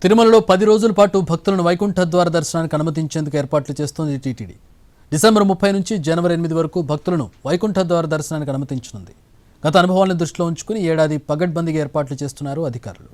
తిరుమలలో 10 రోజుల పాటు భక్తులను వైకుంఠ ద్వార దర్శనానికి అనుమతించేందుకు ఏర్పాట్లు చేస్తోంది టీటీడీ. డిసెంబర్ 30 నుంచి జనవరి 8 వరకు భక్తులను వైకుంఠ ద్వార దర్శనానికి అనుమతించనుంది. గత అనుభవాలను దృష్టిలో ఉంచుకుని ఏడాది పగడ్బందీగా ఏర్పాట్లు చేస్తున్నారు అధికారులు.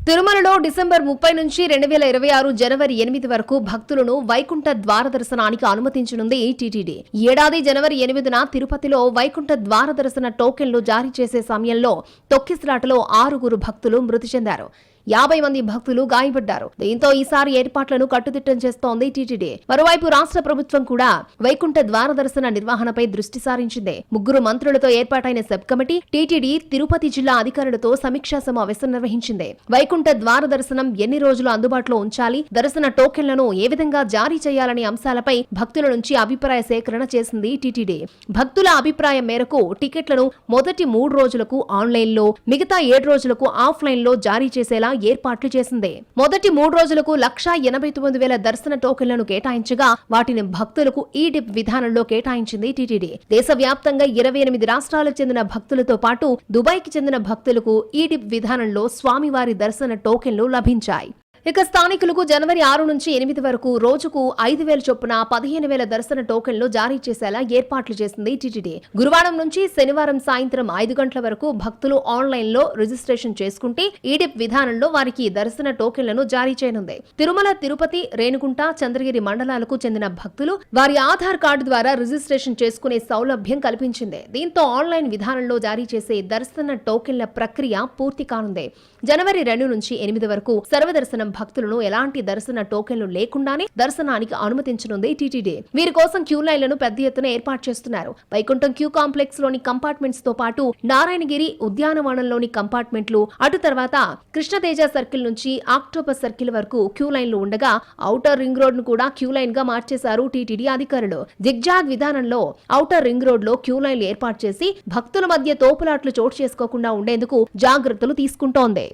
తిరుమలలో డిసెంబర్ 30 నుంచి 2026 జనవరి 8 వరకు భక్తులను వైకుంఠ ద్వార దర్శనానికి అనుమతించనుంది టీటీడీ. ఏడాది జనవరి 8న తిరుపతిలో వైకుంఠ ద్వార దర్శన టోకెన్లు జారీ చేసే సమయంలో తొక్కిసలాటలో 6 భక్తులు మృతి చెందారు. 50 మంది భక్తులు గాయపడ్డారు. దీంతో ఈసారి ఏర్పాట్లను కట్టుదిట్టం చేస్తోంది టీటీడీ. మరోవైపు రాష్ట్ర ప్రభుత్వం కూడా వైకుంఠ ద్వార దర్శన నిర్వహణపై దృష్టి సారించింది. 3 మంత్రులతో ఏర్పాటైన సబ్ కమిటీ టీటీడీ తిరుపతి జిల్లా అధికారులతో సమీక్షా సమావేశం నిర్వహించింది. వైకుంఠ ద్వార దర్శనం ఎన్ని రోజులు అందుబాటులో ఉంచాలి, దర్శన టోకెన్లను ఏ విధంగా జారీ చేయాలనే అంశాలపై భక్తుల నుంచి అభిప్రాయ సేకరణ చేసింది టీటీడీ. భక్తుల అభిప్రాయం మేరకు టికెట్లను మొదటి 3 రోజులకు ఆన్లైన్లో, మిగతా 7 రోజులకు ఆఫ్లైన్లో జారీ చేసేలా ఏర్పాట్లు చేసింది. మొదటి 3 రోజులకు 1,89,000 దర్శన టోకెన్లను కేటాయించగా వాటిని భక్తులకు ఈ-డిప్ విధానంలో కేటాయించింది టీటీడీ. దేశవ్యాప్తంగా 28 రాష్ట్రాలకు చెందిన భక్తులతో పాటు దుబాయ్కి చెందిన భక్తులకు ఈ-డిప్ విధానంలో స్వామివారి దర్శన టోకెన్లు లభించాయి. ఇక స్థానికులకు జనవరి 6 నుంచి 8 వరకు రోజుకు 5,000 చొప్పున 15,000 దర్శన టోకెన్లు జారీ చేసేలా ఏర్పాట్లు చేసింది టీటీడీ. గురువారం నుంచి శనివారం సాయంత్రం 5 గంటల వరకు భక్తులు ఆన్లైన్లో రిజిస్ట్రేషన్ చేసుకుంటే ఈ-డిప్ విధానంలో వారికి దర్శన టోకెన్లను జారీ చేయనుంది. తిరుమల, తిరుపతి, రేణిగుంట, చంద్రగిరి మండలాలకు చెందిన భక్తులు వారి ఆధార్ కార్డు ద్వారా రిజిస్ట్రేషన్ చేసుకునే సౌలభ్యం కల్పించింది. దీంతో ఆన్లైన్ విధానంలో జారీ చేసే దర్శన టోకెన్ల ప్రక్రియ పూర్తి కానుంది. జనవరి 2 నుంచి 8 వరకు సర్వదర్శనం భక్తులను ఎలాంటి దర్శన టోకెన్లు లేకుండానే దర్శనానికి అనుమతించనుంది టీటీడీ. వీరి కోసం క్యూ లైన్లను పెద్ద ఎత్తున ఏర్పాటు చేస్తున్నారు. వైకుంఠం క్యూ కాంప్లెక్స్ లోని కంపార్ట్మెంట్స్ తో పాటు నారాయణగిరి ఉద్యానవనంలోని కంపార్ట్మెంట్లు, అటు తర్వాత కృష్ణతేజ సర్కిల్ నుంచి ఆక్టోపస్ సర్కిల్ వరకు క్యూ లైన్లు ఉండగా ఔటర్ రింగ్ రోడ్ ను కూడా క్యూ లైన్ గా మార్చేశారు టీటీడీ అధికారులు. జిగ్జాగ్ విధానంలో ఔటర్ రింగ్ రోడ్ లో క్యూ లైన్లు ఏర్పాటు చేసి భక్తుల మధ్య తోపులాట్లు చోటు చేసుకోకుండా ఉండేందుకు జాగ్రత్తలు తీసుకుంటోంది.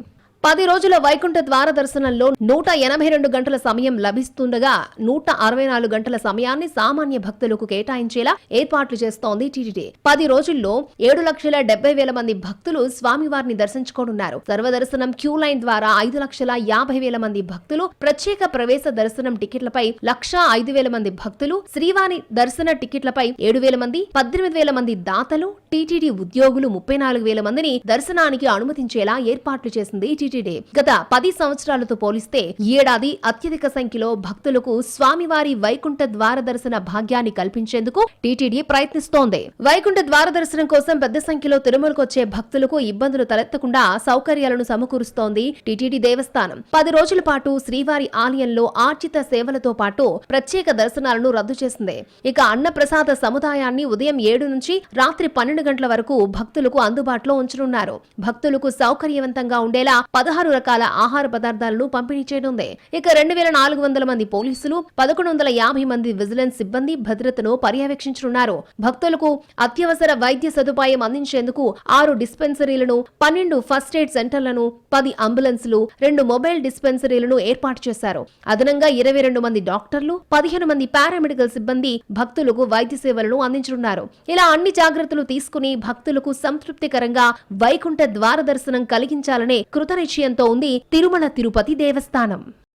10 రోజుల వైకుంఠ ద్వార దర్శనంలో 182 గంటల సమయం లభిస్తుండగా 164 గంటల సమయాన్ని సామాన్య భక్తులకు కేటాయించేలా ఏర్పాట్లు చేస్తోంది టీటీడీ. 10 రోజుల్లో 7,70,000 మంది భక్తులు స్వామివారిని దర్శించుకోనున్నారు. సర్వదర్శనం క్యూ లైన్ ద్వారా 5,50,000 మంది భక్తులు, ప్రత్యేక ప్రవేశ దర్శనం టికెట్లపై 1,05,000 మంది భక్తులు, శ్రీవారి దర్శన టికెట్లపై 7,000 మంది, 18,000 మంది దాతలు, టీటీడీ ఉద్యోగులు 34,000 మందిని దర్శనానికి అనుమతించేలా ఏర్పాట్లు చేసింది టీటీడీ. గత 10 సంవత్సరాలతో పోలిస్తే ఈ ఏడాది అత్యధిక సంఖ్యలో భక్తులకు స్వామివారి వైకుంఠ ద్వార దర్శన భాగ్యాన్ని కల్పించేందుకు టీటీడీ ప్రయత్నిస్తోంది. వైకుంఠ ద్వార దర్శనం కోసం పెద్ద సంఖ్యలో తిరుమలకు వచ్చే భక్తులకు ఇబ్బందులు తలెత్తకుండా సౌకర్యాలను సమకూరుస్తోంది టీటీడీ దేవస్థానం. 10 రోజుల పాటు శ్రీవారి ఆలయంలో ఆర్జిత సేవలతో పాటు ప్రత్యేక దర్శనాలను రద్దు చేసింది. ఇక అన్నప్రసాద సముదాయాన్ని ఉదయం 7 నుంచి రాత్రి 12 గంటల వరకు భక్తులకు అందుబాటులో ఉంచనున్నారు. భక్తులకు సౌకర్యవంతంగా ఉండేలా 16 రకాల ఆహార పదార్థాలను పంపిణీ చేయనుంది. ఇక 2,400 మంది పోలీసులు, 1,150 మంది విజిలెన్స్ సిబ్బంది భద్రతను పర్యవేక్షించనున్నారు. భక్తులకు అత్యవసర వైద్య సదుపాయం అందించేందుకు 6 డిస్పెన్సరీలను, 12 ఫస్ట్ ఎయిడ్ సెంటర్లను, 10 అంబులెన్సులు, 2 మొబైల్ డిస్పెన్సరీలను ఏర్పాటు చేశారు. అదనంగా 22 మంది డాక్టర్లు, 15 మంది పారామెడికల్ సిబ్బంది భక్తులకు వైద్య సేవలను అందించనున్నారు. ఇలా అన్ని జాగ్రత్తలు తీసుకుని భక్తులకు సంతృప్తికరంగా వైకుంఠ ద్వార దర్శనం కలిగించాలనే కృతనిశ్చయంతో ఉంది తిరుమల తిరుపతి దేవస్థానం.